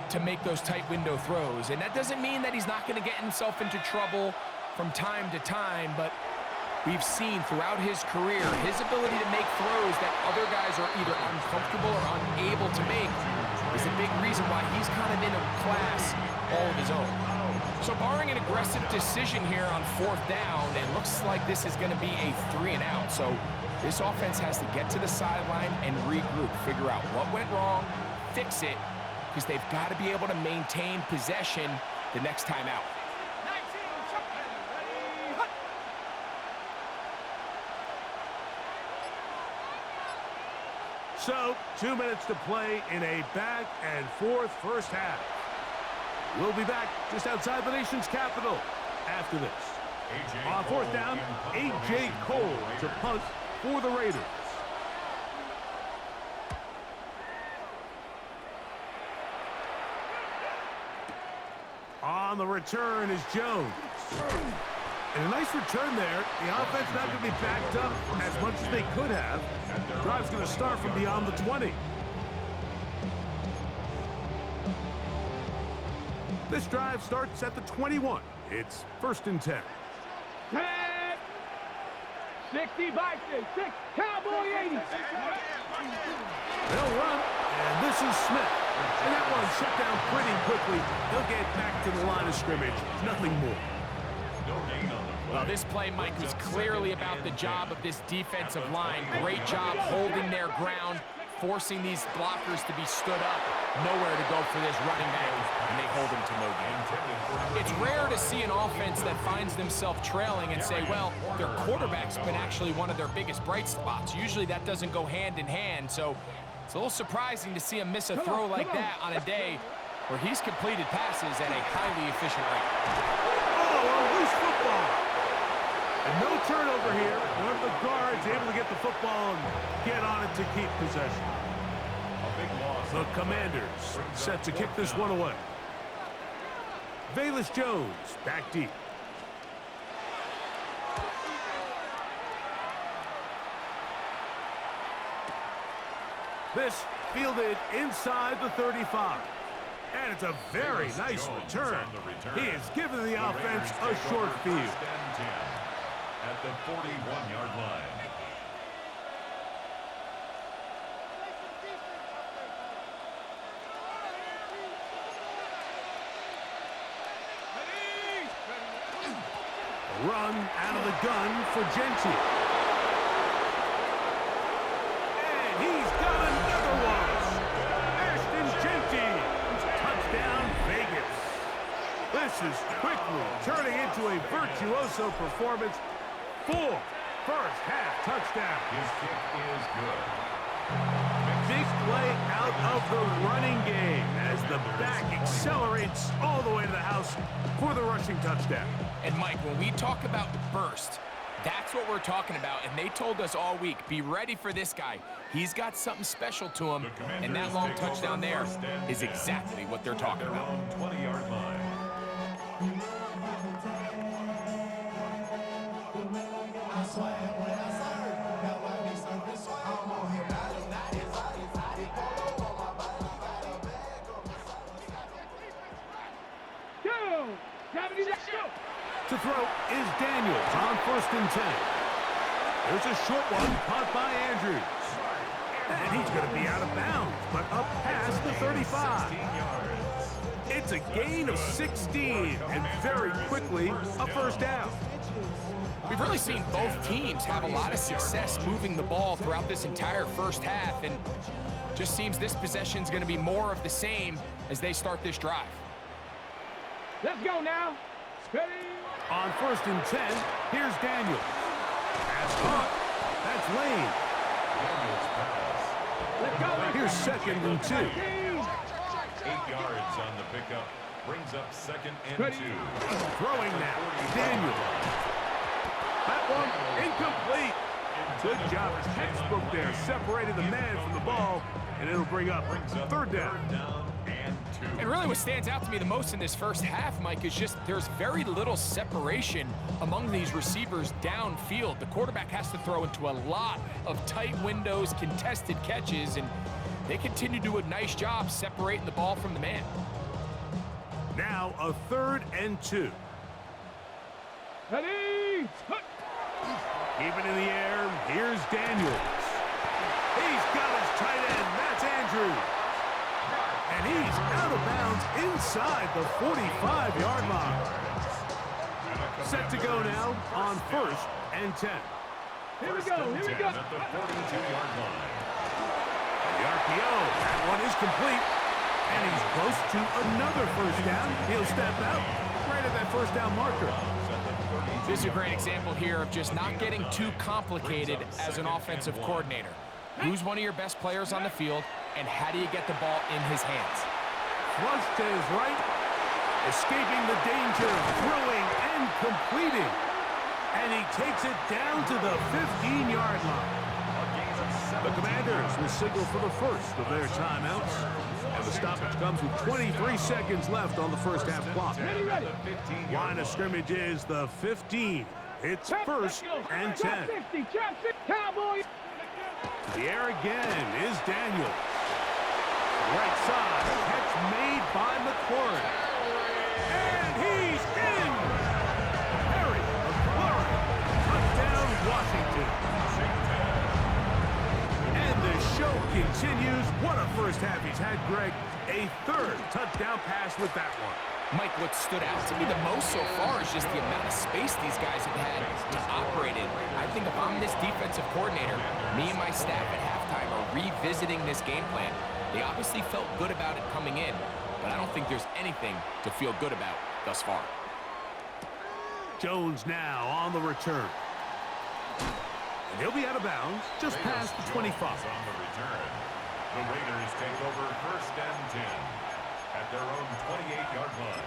to make those tight window throws. And that doesn't mean that he's not going to get himself into trouble from time to time, but we've seen throughout his career his ability to make throws that other guys are either uncomfortable or unable to make is a big reason why he's kind of in a class all of his own. So barring an aggressive decision here on 4th down, it looks like this is going to be a 3-and-out. So this offense has to get to the sideline and regroup, figure out what went wrong, fix it, because they've got to be able to maintain possession the next time out. So, 2 minutes to play in a back-and-forth first half. We'll be back just outside the nation's capital after this. On 4th down, A.J. Cole to punt for the Raiders. On the return is Jones. And a nice return there. The offense not going to be backed up as much as they could have. Drive's going to start from beyond the 20. This drive starts at the 21. It's 1st and 10. 10, 60 Vikings, 6, Cowboy 80. They'll run, and this is Smith. And that one shut down pretty quickly. He'll get back to the line of scrimmage. Nothing more. Well, this play, Mike, was clearly about the job of this defensive line. Great job holding their ground, forcing these blockers to be stood up. Nowhere to go for this running back, and they hold him to no gain. It's rare to see an offense that finds themselves trailing and say, well, their quarterback's been actually one of their biggest bright spots. Usually that doesn't go hand in hand, so it's a little surprising to see him miss a throw like that on a day where he's completed passes at a highly efficient rate. Oh, a loose football. And no turnover here. One of the guards able to get the football and get on it to keep possession. The Commanders set to kick this one away. Velus Jones back deep. This fielded inside the 35. And it's a very nice return. He has given the offense a short field. At the 41-yard line. Run out of the gun for Genty. And he's got another one. Ashton Genty. Touchdown, Vegas. This is quickly turning into a virtuoso performance. 4 first-half touchdowns. His kick is good. Big play out of the running game as the back accelerates all the way to the house for the rushing touchdown. And, Mike, when we talk about burst, that's what we're talking about. And they told us all week, be ready for this guy. He's got something special to him, and that long touchdown there is exactly what they're talking about. 20-yard line. To throw is Daniels on 1st and 10. There's a short one caught by Andrews. And he's going to be out of bounds, but up past the 35. It's a gain of 16, and very quickly, a first down. We've really seen both teams have a lot of success moving the ball throughout this entire first half, and just seems this possession's going to be more of the same as they start this drive. Let's go now. Ready? On 1st and 10, here's Daniels. Pass caught. That's Lane. Let's go. Here's 2nd and 2. 8 yards on the pickup. Brings up 2nd and 2. Throwing now. Daniels. That one incomplete. Good job. Textbook there. Separated the man from the ball, and it'll bring up 3rd down. And really what stands out to me the most in this first half, Mike, is just there's very little separation among these receivers downfield. The quarterback has to throw into a lot of tight windows, contested catches, and they continue to do a nice job separating the ball from the man. Now a 3rd and 2. Ready? Keep it in the air. Here's Daniels. He's got his tight end. That's Andrews. And he's out of bounds inside the 45-yard line. Set to go now on 1st and 10. Here we go. Here we go. At the 42-yard line. The RPO. That one is complete. And he's close to another 1st down. He'll step out right at that 1st down marker. This is a great example here of just not getting too complicated as an offensive coordinator. Who's one of your best players on the field, and how do you get the ball in his hands? Flush to his right, escaping the danger, throwing and completing. And he takes it down to the 15-yard line. The Commanders will signal for the first of their timeouts. And the stoppage comes with 23 seconds left on the 1st half clock. Line of scrimmage is the 15. It's 1st and 10. Cowboy. The air again is Daniels. Right side, catch made by McLaurin. And he's in! Harry McLaurin, touchdown Washington. And the show continues. What a 1st half he's had, Greg. A 3rd touchdown pass with that one. Mike, what stood out to me the most so far is just the amount of space these guys have had to operate in. I think if I'm this defensive coordinator, me and my staff at halftime are revisiting this game plan. They obviously felt good about it coming in, but I don't think there's anything to feel good about thus far. Jones now on the return. And he'll be out of bounds just past the 25. On the return. The Raiders take over 1st and 10 at their own 28-yard line.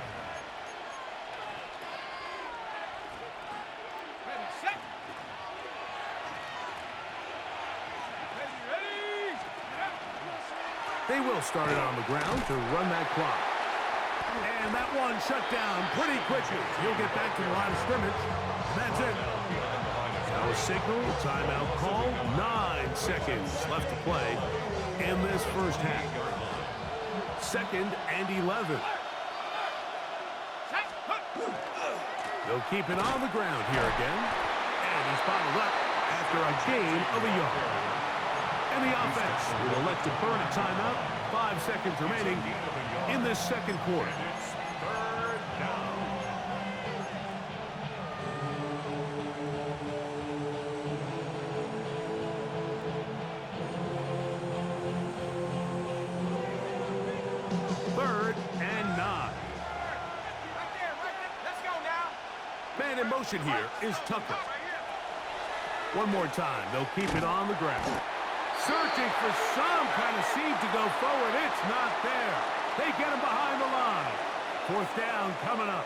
Ready, set. Ready. They will start it on the ground to run that clock. And that one shut down pretty quickly. He'll get back to the line of scrimmage. And that's it. Now a signal, timeout call. 9 seconds left to play in this 1st half. 2nd and 11. They'll keep it on the ground here again. And he's bottled up after a gain of a yard. And the offense will elect to burn a timeout. 5 seconds remaining in this 2nd quarter. It's 3rd down. Man in motion here is Tucker. One more time. They'll keep it on the ground. Searching for some kind of seed to go forward. It's not there. They get him behind the line. 4th down coming up.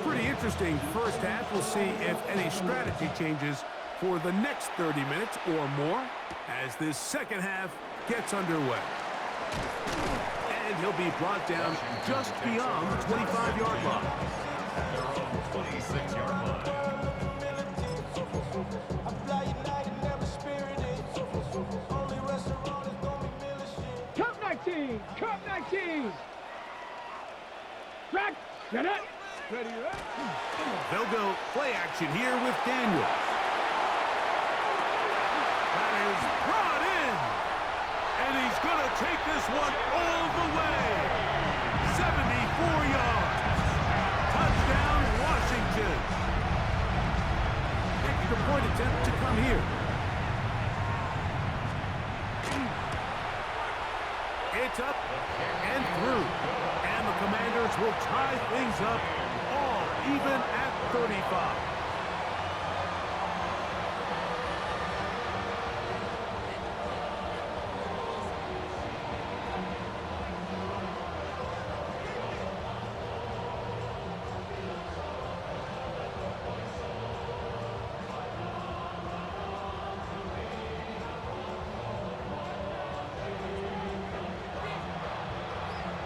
Pretty interesting 1st half. We'll see if any strategy changes for the next 30 minutes or more as this 2nd half gets underway. And he'll be brought down just beyond the 25-yard line. Their own 26-yard line. Cup 19. Cup 19. Track. Get it. Ready, ready. They'll go play action here with Daniels. That is brought in. And he's going to take this one all the way. 74 yards. Touchdown, Washington. Extra point attempt to come here. It's up and through. And the Commanders will tie things up all even at 35.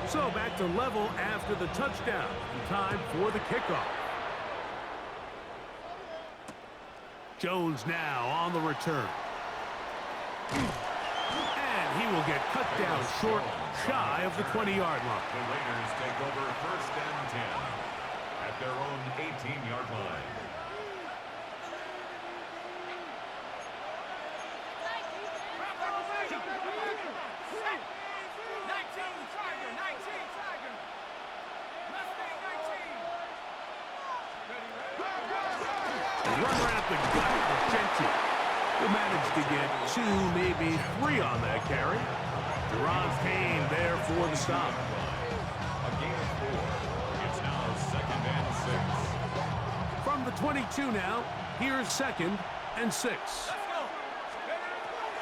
So back to level after the touchdown. And time for the kickoff. Jones now on the return. And he will get cut down short, shy of the 20-yard line. The Raiders take over first and 10 at their own 18-yard line. Run right up the gut of Gentry. He managed to get 2, maybe 3 on that carry. Deron Payne there for the stop. A gain of 4. It's now second and 6. From the 22 now, here's second and 6.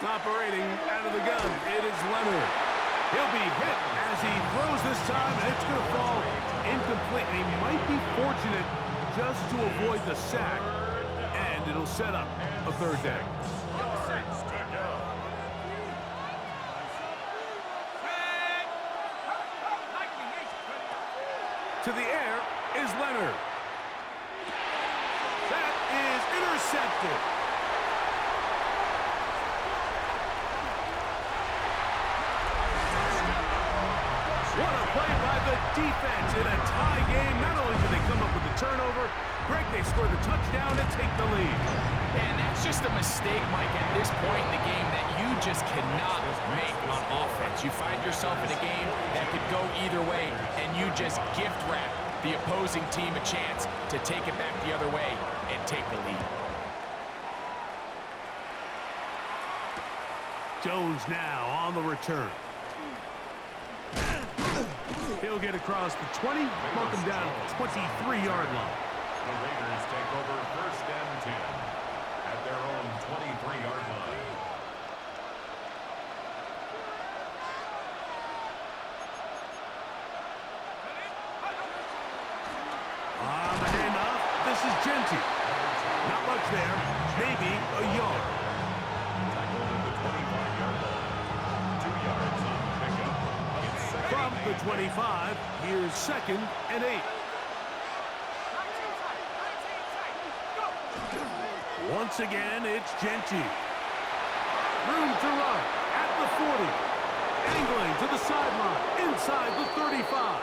Operating out of the gun, it is Leonard. He'll be hit as he throws this time, and it's going to fall incomplete. He might be fortunate just to avoid the sack, and it'll set up a third down. To the air is Leonard. That is intercepted. What a play by the defense in a tie game. Not only did they come up with the turnover, Greg, they score the touchdown and take the lead. And that's just a mistake, Mike, at this point in the game that you just cannot make on offense. You find yourself in a game that could go either way, and you just gift wrap the opposing team a chance to take it back the other way and take the lead. Jones now on the return. He'll get across the 20, mark him down at the 23-yard line. The Raiders take over first and 10 at their own 23-yard line. On the handoff, this is Gentry. Not much there, maybe a yard. Tackled at the 25-yard line. 2 yards on the pickup. It's second From and the 8. 25, here's second and 8. Once again, it's Gentry. Room to run at the 40. Angling to the sideline, inside the 35.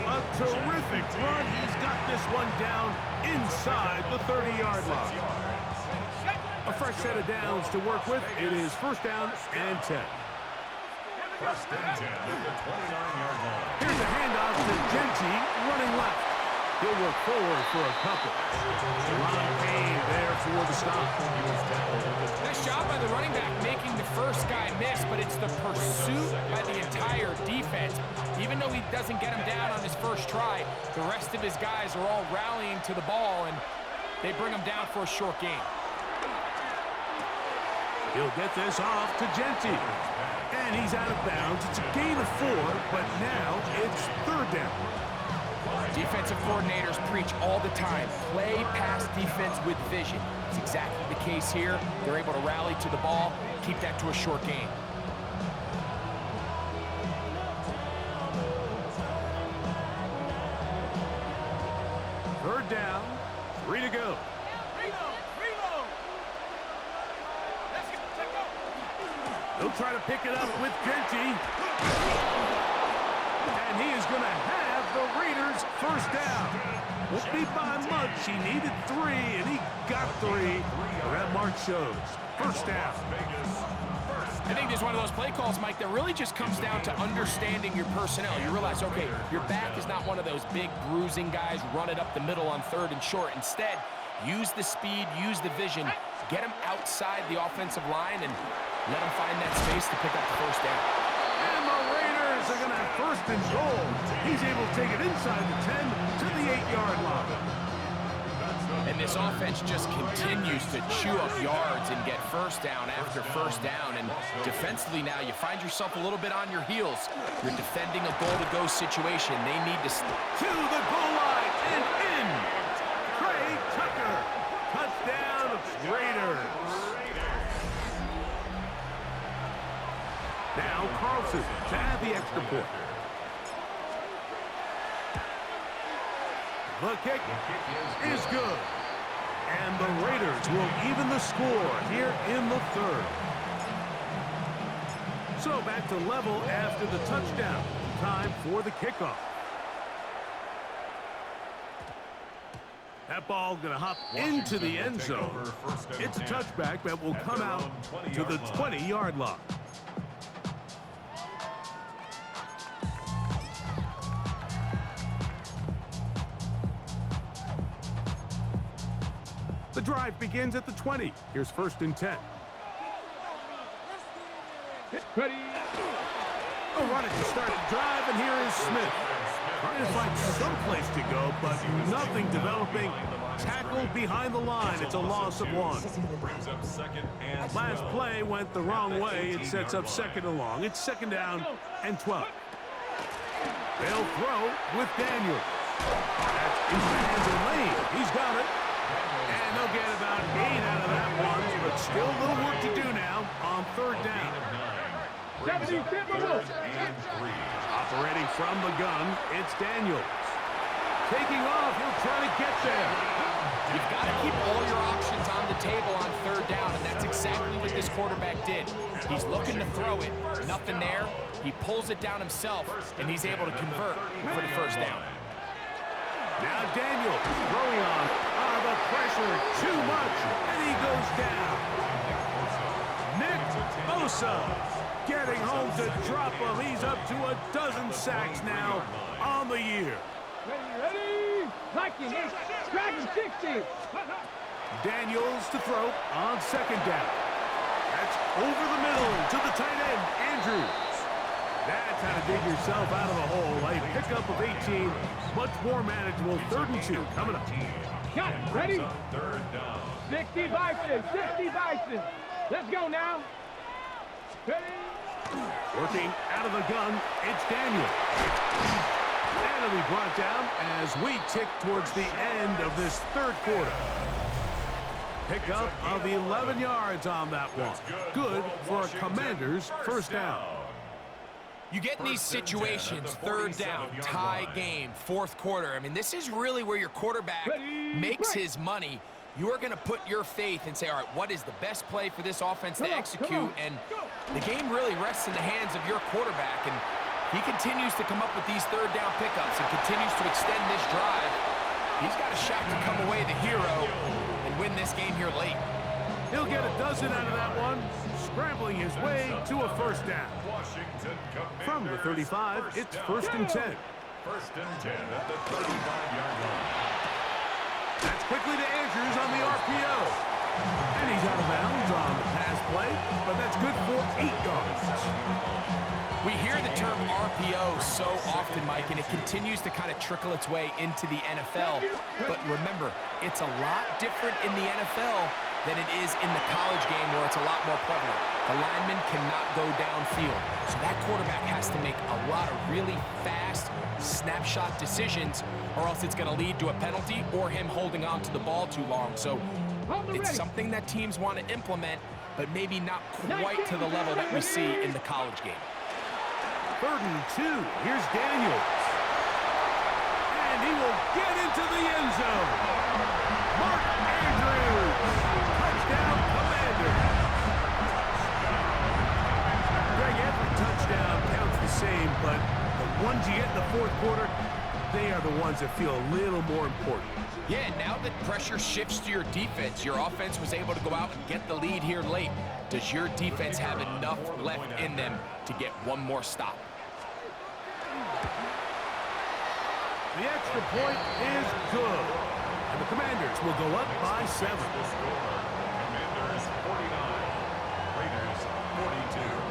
A terrific run. He's got this one down inside the 30-yard line. A fresh set of downs to work with. It is first down and 10. First and 10 at the 29-yard line. Here's a handoff to Gentry, running left. He'll work forward for a couple. Deron Payne there for the stop. Nice job by the running back making the first guy miss, but it's the pursuit by the entire defense. Even though he doesn't get him down on his first try, the rest of his guys are all rallying to the ball, and they bring him down for a short gain. He'll get this off to Gentry. And he's out of bounds. It's a gain of 4, but now it's third down. Defensive coordinators preach all the time, play pass defense with vision. It's exactly the case here. They're able to rally to the ball, keep that to a short gain. Third down, 3 to go. He'll try to pick it up with Gentry. And he is going to have the Raiders first down. Won't be by much. He needed 3, and he got 3. That mark shows. First down. I think there's one of those play calls, Mike, that really just comes down to understanding your personnel. You realize, okay, your back is not one of those big bruising guys, run it up the middle on third and short. Instead, use the speed, use the vision, get him outside the offensive line, and let him find that space to pick up the first down. And the Raiders are going to have first and goal. He's able to take it inside the 10 to the 8-yard line. And this offense just continues to chew up yards and get first down after first down. And defensively now, you find yourself a little bit on your heels. You're defending a goal-to-go situation. They need to... To the goal line and in. Trey Tucker. Touchdown, Raiders. Now Carlson to add the extra point. The kick is good. And the Raiders will even the score here in the third. So back to level after the touchdown. Time for the kickoff. That ball going to hop into the end zone. It's a touchback that will come out to the 20-yard line. The drive begins at the 20. Here's 1st and 10. Ready. A run it to start the drive, and here is Smith. Trying to find some place to go, but nothing developing. Tackled behind the line. It's a loss of 1. Last play went the wrong way. It sets up 2nd and long. It's 2nd down and 12. They'll throw with Daniels. That's into the hands of Lane. He's got it. And they'll get about 8 out of that one, but still a little work to do now on 3rd down. 70, Operating from the gun, it's Daniels. Taking off, he'll try to get there. You've got to keep all your options on the table on 3rd down, and that's exactly what this quarterback did. He's looking to throw it. Nothing there. He pulls it down himself, and he's able to convert for the 1st down. Now Daniels throwing on the pressure, too much, and he goes down. Nick Bosa getting home to drop him. He's up to a dozen sacks now on the year. Ready. Hiking. Dragon 60. Daniels to throw on 2nd down. That's over the middle to the tight end, Andrews. That's how to dig yourself out of the hole. A pickup of 18, much more manageable. 3rd and 2 coming up. Got it. Ready. 60 Bison. 60 Bison. Let's go now. Ready. Working out of the gun, it's Daniel. And it'll be brought down as we tick towards the end of this 3rd quarter. Pickup of 11 yards on that one. Good for a Commander's 1st down. You get in these situations, 3rd down, tie game, 4th quarter. I mean, this is really where your quarterback makes his money. You are going to put your faith and say, all right, what is the best play for this offense to execute? And the game really rests in the hands of your quarterback. And he continues to come up with these 3rd down pickups and continues to extend this drive. He's got a shot to come away the hero and win this game here late. He'll get a dozen out of that one, scrambling his way to a 1st down. From the 35, it's 1st and 10. 1st and 10 at the 35-yard line. That's quickly to Andrews on the RPO. And he's out of bounds on the pass play, but that's good for 8 yards. We hear the term RPO so often, Mike, and it continues to kind of trickle its way into the NFL. But remember, it's a lot different in the NFL than it is in the college game where it's a lot more prevalent. The lineman cannot go downfield. So that quarterback has to make a lot of really fast snapshot decisions, or else it's going to lead to a penalty or him holding on to the ball too long. So it's something that teams want to implement, but maybe not quite to the level that we see in the college game. 3rd and 2. Here's Daniels. And he will get into the end zone. Mark Andrews. Touchdown, Commander. Greg, every touchdown counts the same, but the ones you get in the 4th quarter, they are the ones that feel a little more important. Yeah, now that pressure shifts to your defense, your offense was able to go out and get the lead here late. Does your defense have enough left in them to get one more stop? The extra point is good. And the Commanders will go up by 7. Commanders 49, Raiders 42.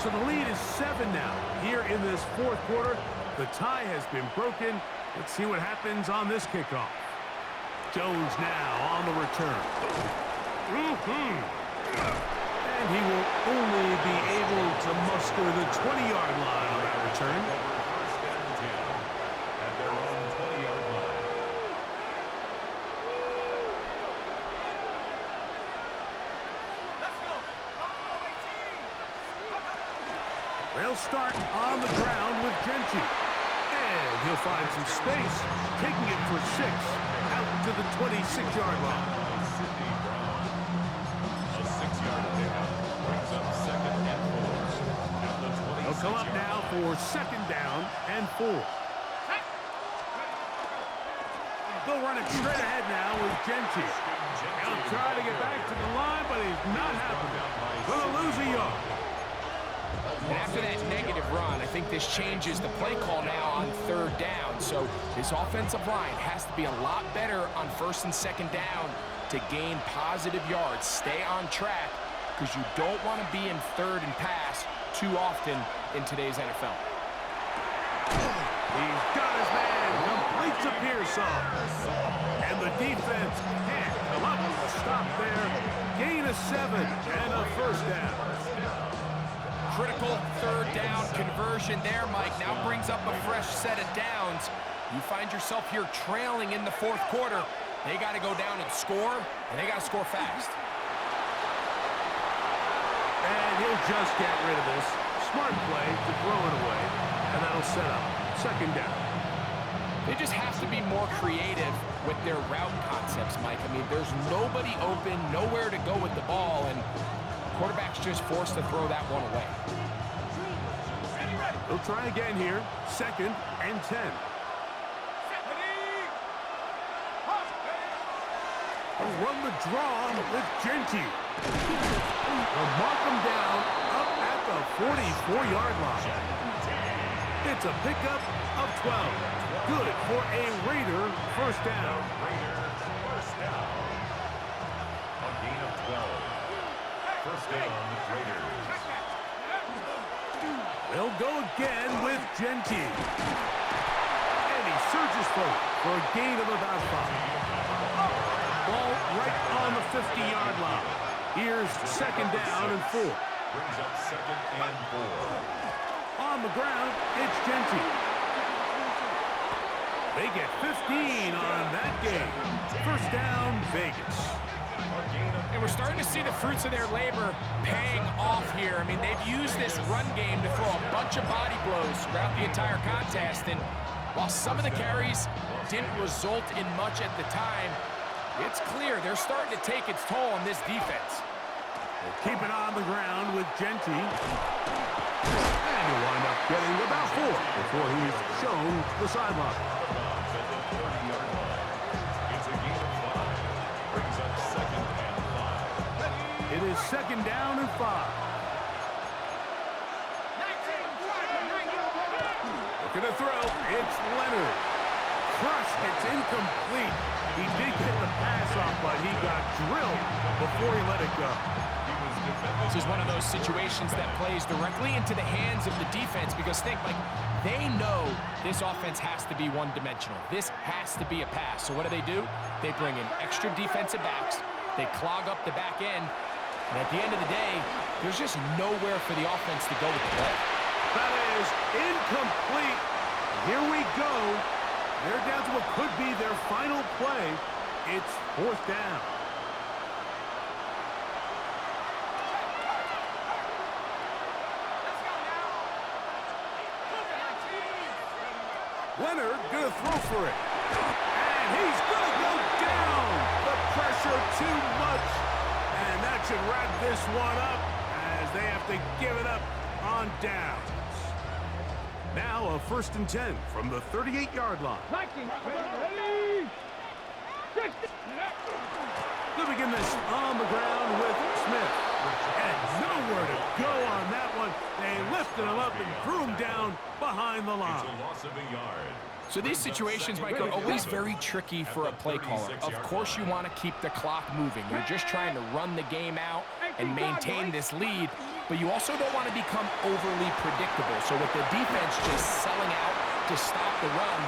So the lead is 7 now. Here in this 4th quarter, the tie has been broken. Let's see what happens on this kickoff. Jones now on the return. And he will only be able to muster the 20-yard line on that return. 1st and 10 at their own 20-yard line. They'll start on the ground with Gentry. And he'll find some space, taking it for 6 out to the 26-yard line. So up now for second down and 4. They'll run it straight ahead now with Genty. He'll try to get back to the line, but he's not happening. Gonna lose a yard. And after that negative run, I think this changes the play call now on third down. So this offensive line has to be a lot better on first and second down to gain positive yards. Stay on track because you don't want to be in third and pass too often in today's NFL. He's got his man. Completes a Pearsall. And the defense can't come up with a stop there. Gain of 7 and a first down. Critical third down conversion there, Mike. Now brings up a fresh set of downs. You find yourself here trailing in the fourth quarter. They got to go down and score, and they got to score fast. And he'll just get rid of this. Smart play to throw it away, and that'll set up second down. They just have to be more creative with their route concepts, Mike. I mean, there's nobody open, nowhere to go with the ball, and quarterback's just forced to throw that one away. They'll try again here. Second and 10. They'll run the draw with Genty. They'll mark him down up at the 44-yard line. It's a pickup of 12. Good for a Raider first down. A gain of 12. First down, Raiders. They'll go again with Genty. And he surges forward for a gain of about 5. Ball right on the 50-yard line. Here's second down and 4. Brings up second and 4. On the ground, it's Genty. They get 15 on that game. First down, Vegas. And we're starting to see the fruits of their labor paying off here. I mean, they've used this run game to throw a bunch of body blows throughout the entire contest. And while some of the carries didn't result in much at the time, it's clear they're starting to take its toll on this defense. Keep it on the ground with Genty. And he'll wind up getting about 4 before he's shown the sideline. It's a gain of 5. Brings up second and 5. It is second down and 5. Looking to throw. It's Leonard. Crushed. It's incomplete. He did get the pass off, but he got drilled before he let it go. This is one of those situations that plays directly into the hands of the defense because think, like, they know this offense has to be one-dimensional. This has to be a pass. So what do? They bring in extra defensive backs. They clog up the back end. And at the end of the day, there's just nowhere for the offense to go with the ball. That is incomplete. Here we go. They're down to what could be their final play. It's fourth down. Leonard gonna throw for it. And he's gonna go down. The pressure too much. And that should wrap this one up as they have to give it up on downs. Now a first and 10 from the 38-yard line. Ready? They'll begin this on the ground with Smith. And nowhere to go on that one. They lifted him up and threw him down behind the line. It's a loss of a yard. So these situations, Mike, are always very tricky for a play caller. Of course you want to keep the clock moving. You're just trying to run the game out and maintain this lead, but you also don't want to become overly predictable. So with the defense just selling out to stop the run,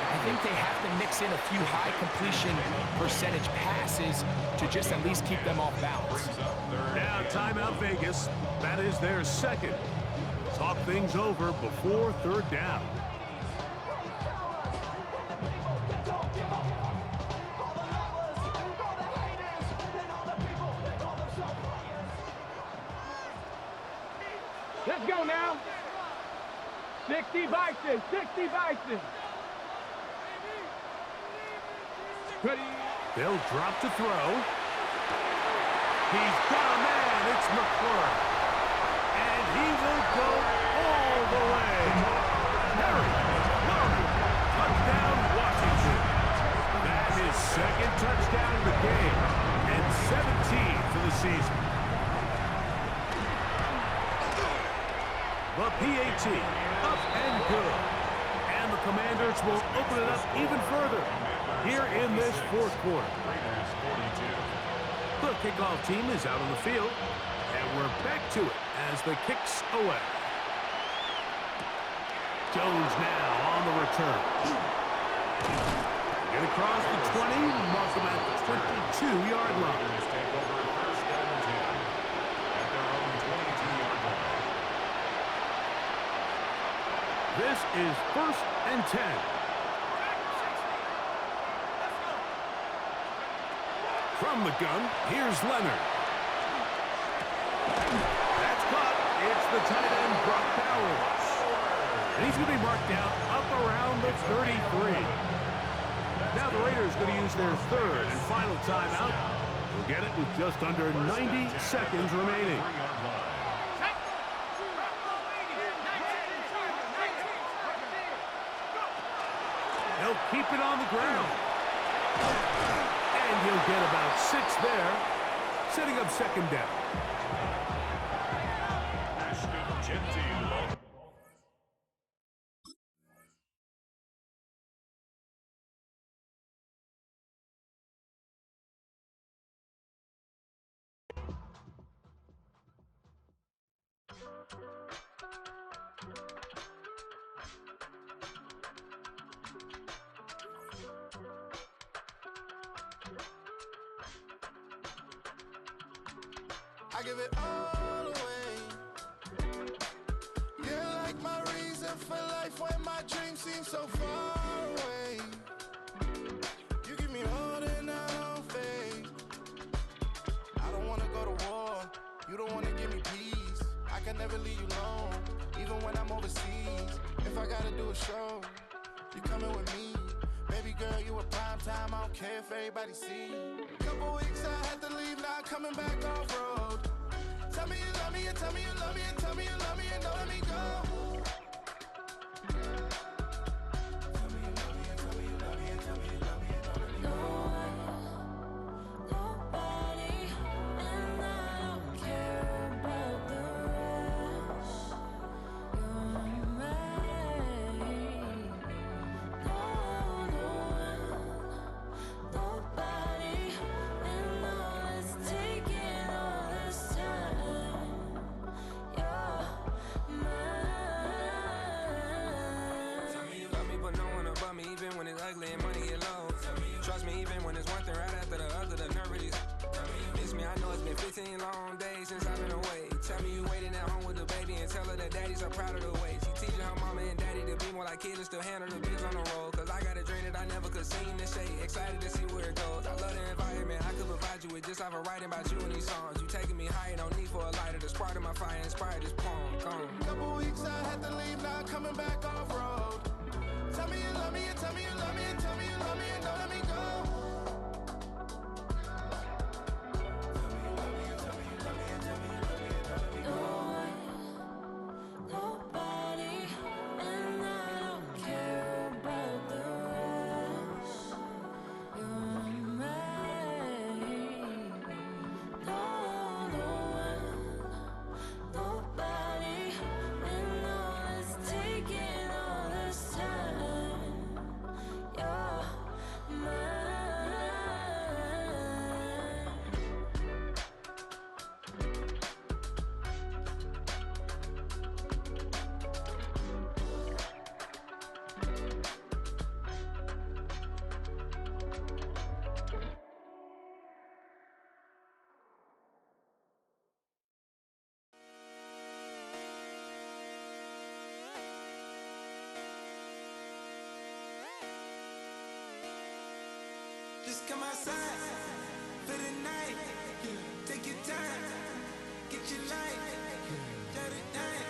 I think they have to mix in a few high completion percentage passes to just at least keep them off balance. Now timeout Vegas. That is their second. Talk things over before third down. Let's go now. 60 Bison, 60 Bison. Ready? They'll drop to throw. He's got a man. It's McClure. And he will go all the way. Harry, touchdown, Washington. That's his second touchdown of the game, and 17 for the season. The PAT, up and good. And the Commanders will open it up even further here in this fourth quarter. The kickoff team is out on the field, and we're back to it as the kick's away. Jones now on the return. Get across the 20, mark them at the 22-yard line. This is 1st and 10. From the gun, here's Leonard. That's caught. It's the tight end, Brock Bowers. And he's going to be marked down up around the 33. Now the Raiders going to use their third and final timeout. We'll get it with just under 90 seconds remaining. He'll keep it on the ground. And he'll get about 6 there, setting up second down. I give it all away. You're like my reason for life when my dreams seem so far away. You give me all that I don't fade. I don't wanna go to war. You don't wanna give me peace. I can never leave you alone, even when I'm overseas. If I gotta do a show, you coming with me. Baby girl, you a prime time. I don't care if everybody see. Couple weeks I had to leave, now coming back off road. Tell me you love me, and tell me you love me, and tell me you love me, and don't let me go. Tell me you love me, and tell me you love me, and tell me you love me, and don't let me go. Nobody, and I don't care about the rest. You're mine. Nobody, and all it's taking all this time. You're mine. Tell me you love me, but no one above me, even when it's ugly and money get low. Trust me, even when it's one thing right after the other, the nerve is. Miss me, I know it's been 15 long days since I've been away. Tell me you waiting at home with the baby and tell her that daddy's so proud of the way. She teaching her mama and daddy to be more like kids and still handle the biz on the road. Cause I got a dream that I never could see in the shade. Excited to see where it goes. I love the environment. I could provide you with just off of writing about you in these songs. You taking me higher, no need for a lighter. The spark of my fire inspired this poem. Gone. Couple weeks I had to leave, now coming back off road. Tell me you love me, and tell me you love me, and tell me you love me, and don't let me go. Nobody, and I don't care about the rest. You're mine. Nobody, and all it's taking all this time. You're mine. Just come outside for the night. Take your time, get your life, shut it down.